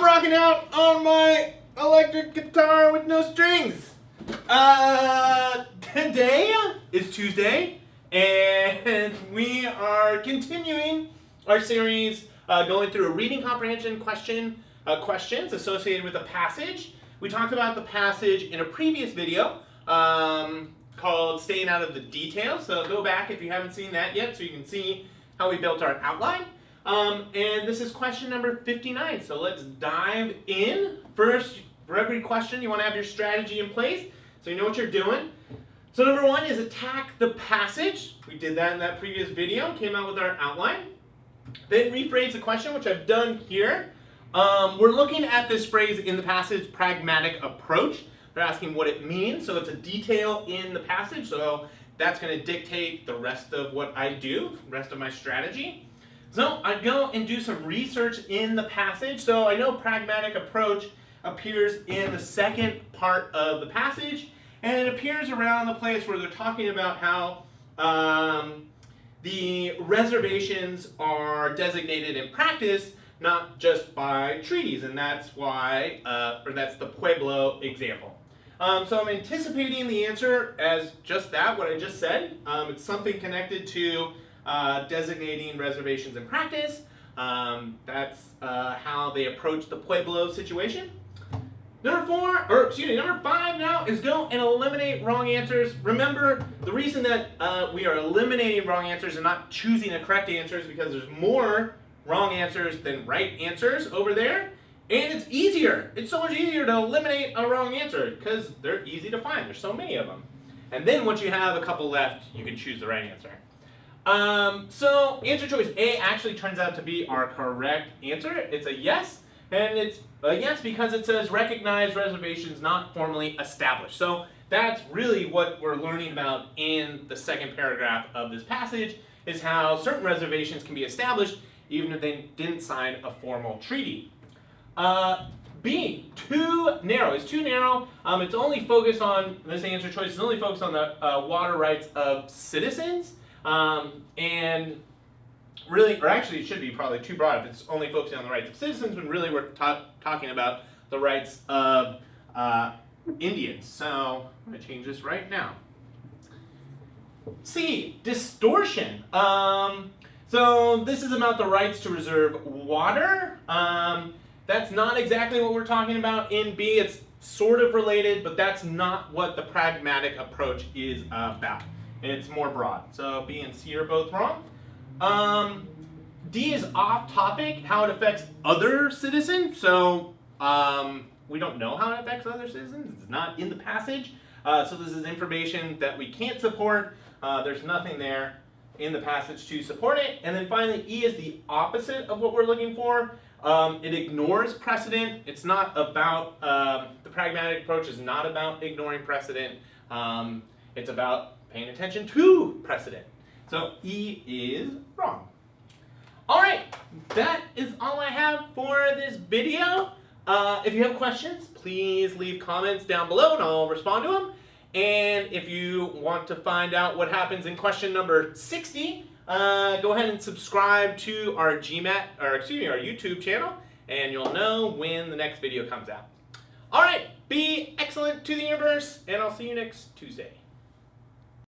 I'm rocking out on my electric guitar with no strings. Today is Tuesday, and we are continuing our series going through a reading comprehension questions associated with a passage. We talked about the passage in a previous video called Staying Out of the Details. So go back if you haven't seen that yet so you can see how we built our outline. And this is question number 59. So let's dive in. First, for every question, you want to have your strategy in place so you know what you're doing. So number one is attack the passage. We did that in that previous video, came out with our outline. Then rephrase the question, which I've done here. We're looking at this phrase in the passage, pragmatic approach. They're asking what it means, so it's a detail in the passage, so that's going to dictate the rest of what I do, the rest of my strategy. So I go and do some research in the passage. So I know pragmatic approach appears in the second part of the passage, and it appears around the place where they're talking about how the reservations are designated in practice, not just by treaties, and that's why, or that's the Pueblo example. So I'm anticipating the answer as just that, what I just said. It's something connected to designating reservations in practice. That's how they approach the Pueblo situation. Number 5 now is go and eliminate wrong answers. Remember, the reason that we are eliminating wrong answers and not choosing a correct answer is because there's more wrong answers than right answers over there. And it's easier. It's so much easier to eliminate a wrong answer because they're easy to find. There's so many of them. And then once you have a couple left, you can choose the right answer. So answer choice A actually turns out to be our correct answer. It's a yes. And it's a yes because it says recognize reservations not formally established. So that's really what we're learning about in the second paragraph of this passage, is how certain reservations can be established even if they didn't sign a formal treaty. B, too narrow. It's too narrow. It's only focused on, this answer choice is only focused on the water rights of citizens. And really, or actually it should be probably too broad if it's only focusing on the rights of citizens, when really we're talking about the rights of Indians. So I'm going to change this right now. C, distortion. So this is about the rights to reserve water. That's not exactly what we're talking about in B. It's sort of related, but that's not what the pragmatic approach is about. It's more broad. So B and C are both wrong. D is off topic, how it affects other citizens. So we don't know how it affects other citizens. It's not in the passage. So this is information that we can't support. There's nothing there in the passage to support it. And then finally, E is the opposite of what we're looking for. It ignores precedent. It's not about, the pragmatic approach is not about ignoring precedent. It's about paying attention to precedent. So E is wrong. All right, that is all I have for this video. If you have questions, please leave comments down below and I'll respond to them. And if you want to find out what happens in question number 60, go ahead and subscribe to our GMAT, or excuse me, our YouTube channel, and you'll know when the next video comes out. All right, be excellent to the universe, and I'll see you next Tuesday.